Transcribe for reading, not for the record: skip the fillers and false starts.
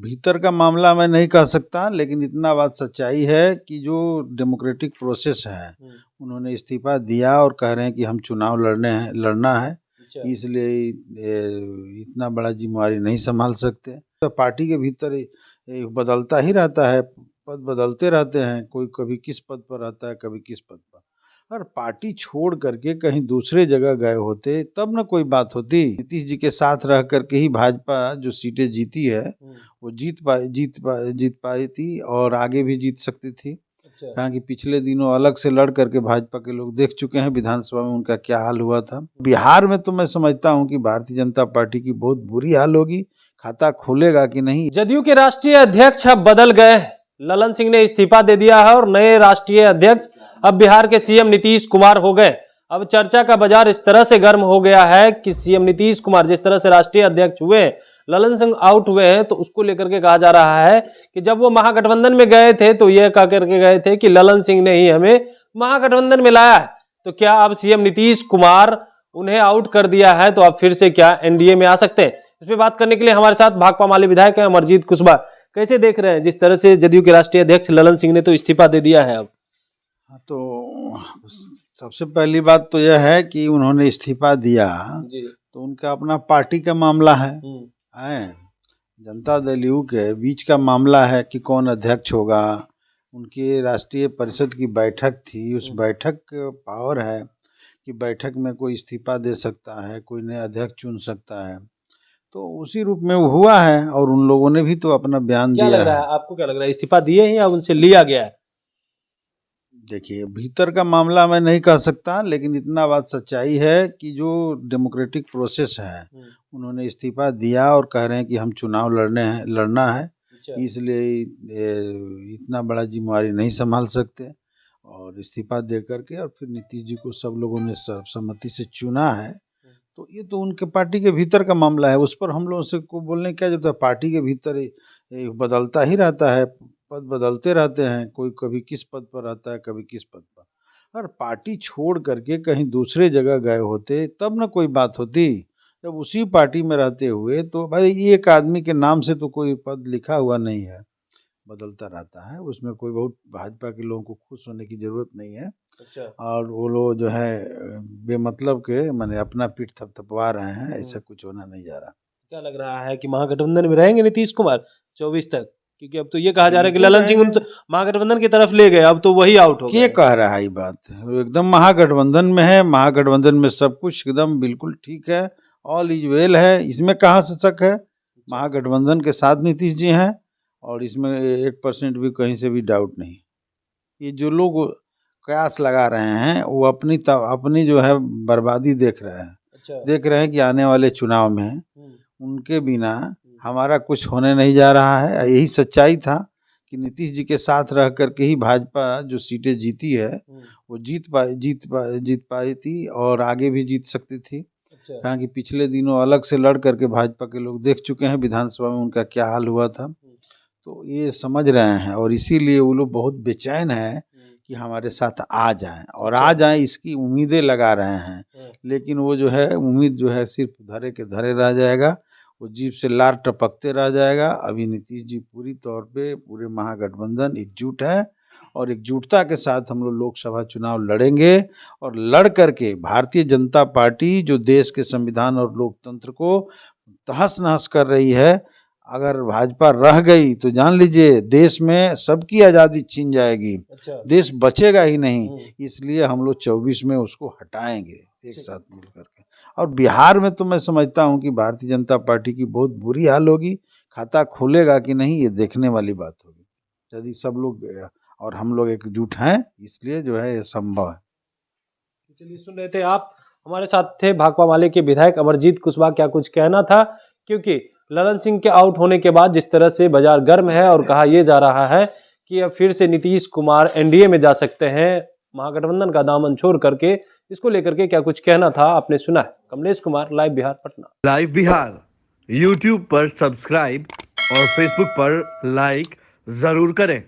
भीतर का मामला मैं नहीं कह सकता, लेकिन इतना बात सच्चाई है कि जो डेमोक्रेटिक प्रोसेस है, उन्होंने इस्तीफा दिया और कह रहे हैं कि हम चुनाव लड़ना है, इसलिए इतना बड़ा जिम्मेवारी नहीं संभाल सकते। तो पार्टी के भीतर बदलता ही रहता है, पद बदलते रहते हैं, कोई कभी किस पद पर रहता है, कभी किस पद पर। अगर पार्टी छोड़ करके कहीं दूसरे जगह गए होते तब न कोई बात होती। नीतीश जी के साथ रह करके ही भाजपा जो सीटें जीती है वो जीत पाई थी और आगे भी जीत सकती थी। कहा कि पिछले दिनों अलग से लड़ करके भाजपा के लोग देख चुके हैं विधानसभा में उनका क्या हाल हुआ था। बिहार में तो मैं समझता हूं कि भारतीय जनता पार्टी की बहुत बुरी हाल होगी, खाता खोलेगा कि नहीं। जदयू के राष्ट्रीय अध्यक्ष अब बदल गए, ललन सिंह ने इस्तीफा दे दिया है और नए राष्ट्रीय अध्यक्ष अब बिहार के सीएम नीतीश कुमार हो गए। अब चर्चा का बाजार इस तरह से गर्म हो गया है कि सीएम नीतीश कुमार जिस तरह से राष्ट्रीय अध्यक्ष हुए, ललन सिंह आउट हुए हैं, तो उसको लेकर के कहा जा रहा है कि जब वो महागठबंधन में गए थे तो ये कह करके गए थे कि ललन सिंह ने ही हमें महागठबंधन में लाया है। तो क्या अब सीएम नीतीश कुमार उन्हें आउट कर दिया है तो अब फिर से क्या एनडीए में आ सकते हैं? इस पर बात करने के लिए हमारे साथ भाकपा माले विधायक हैं अमरजीत कुशवाहा। कैसे देख रहे हैं जिस तरह से जदयू के राष्ट्रीय अध्यक्ष ललन सिंह ने तो इस्तीफा दे दिया है? अब तो सबसे पहली बात तो यह है कि उन्होंने इस्तीफा दिया जी, तो उनका अपना पार्टी का मामला है, जनता दल यू के बीच का मामला है कि कौन अध्यक्ष होगा। उनकी राष्ट्रीय परिषद की बैठक थी, उस बैठक पावर है कि बैठक में कोई इस्तीफा दे सकता है, कोई नया अध्यक्ष चुन सकता है। तो उसी रूप में वो हुआ है और उन लोगों ने भी तो अपना बयान दिया है। क्या लग रहा है आपको, क्या लग रहा है इस्तीफा दिए ही या उनसे लिया गया है? देखिए, भीतर का मामला मैं नहीं कह सकता, लेकिन इतना बात सच्चाई है कि जो डेमोक्रेटिक प्रोसेस है, उन्होंने इस्तीफा दिया और कह रहे हैं कि हम चुनाव लड़ना है, इसलिए इतना बड़ा जिम्मेवारी नहीं संभाल सकते और इस्तीफा दे करके और फिर नीतीश जी को सब लोगों ने सर्वसम्मति से चुना है। तो ये तो उनके पार्टी के भीतर का मामला है, उस पर हम लोगों से को बोलने क्या जरूरत है। पार्टी के भीतर बदलता ही रहता है, पद बदलते रहते हैं, कोई कभी किस पद पर रहता है, कभी किस पद पर। अगर पार्टी छोड़ करके कहीं दूसरे जगह गए होते तब न कोई बात होती। जब उसी पार्टी में रहते हुए तो भाई एक आदमी के नाम से तो कोई पद लिखा हुआ नहीं है, बदलता रहता है, उसमें कोई बहुत भाजपा के लोगों को खुश होने की जरूरत नहीं है। और वो लोग जो है बेमतलब के माने अपना पीठ थपथपवा रहे हैं, ऐसा कुछ होना नहीं जा रहा। क्या लग रहा है कि महागठबंधन में रहेंगे नीतीश कुमार 24 तक? क्योंकि अब तो ये कहा जा रहा है कि ललन सिंह महागठबंधन की तरफ ले गए, अब तो वही आउट हो गए। ये कह रहा है ये बात, एकदम महागठबंधन में है, महागठबंधन में सब कुछ एकदम बिल्कुल ठीक है, ऑल इज वेल है, इसमें कहाँ से शक है। महागठबंधन के साथ नीतीश जी हैं और इसमें 1% भी कहीं से भी डाउट नहीं। ये जो लोग कयास लगा रहे हैं वो अपनी जो है बर्बादी देख रहे हैं। देख रहे हैं कि आने वाले चुनाव में उनके बिना हमारा कुछ होने नहीं जा रहा है। यही सच्चाई था कि नीतीश जी के साथ रह करके ही भाजपा जो सीटें जीती है वो जीत पाई थी और आगे भी जीत सकती थी। कहा कि पिछले दिनों अलग से लड़ करके भाजपा के लोग देख चुके हैं विधानसभा में उनका क्या हाल हुआ था। तो ये समझ रहे हैं और इसीलिए वो लोग बहुत बेचैन हैं कि हमारे साथ आ जाएं और आ जाएं, इसकी उम्मीदें लगा रहे हैं। लेकिन वो जो है उम्मीद जो है सिर्फ धरे के धरे रह जाएगा, वो जीभ से लार टपकते रह जाएगा। अभी नीतीश जी पूरी तौर पे पूरे महागठबंधन एकजुट है और एकजुटता के साथ हम लोग लोकसभा चुनाव लड़ेंगे और लड़ करके भारतीय जनता पार्टी जो देश के संविधान और लोकतंत्र को तहस नहस कर रही है, अगर भाजपा रह गई तो जान लीजिए देश में सबकी आज़ादी छीन जाएगी। देश बचेगा ही नहीं। इसलिए हम लोग 24 में उसको हटाएंगे एक साथ मिलकर के। और बिहार में तो मैं समझता हूं कि भारतीय जनता पार्टी की बहुत बुरी हाल होगी, खाता खोलेगा कि नहीं ये देखने वाली बात होगी। यदि सब लोग और हम लोग एकजुट हैं, इसलिए जो है ये संभव है। चलिए, सुन रहे थे आप, हमारे साथ थे भाकपा माले के विधायक अमरजीत कुशवाहा। क्या कुछ कहना था, क्योंकि ललन सिंह के आउट होने के बाद जिस तरह से बाजार गर्म है और कहा यह जा रहा है कि अब फिर से नीतीश कुमार एनडीए में जा सकते हैं महागठबंधन का दामन छोड़ करके, इसको लेकर के क्या कुछ कहना था आपने सुना है। Kamlesh Kumar, live Bihar, Patna. Live Bihar YouTube पर सब्सक्राइब और फेसबुक पर लाइक जरूर करें।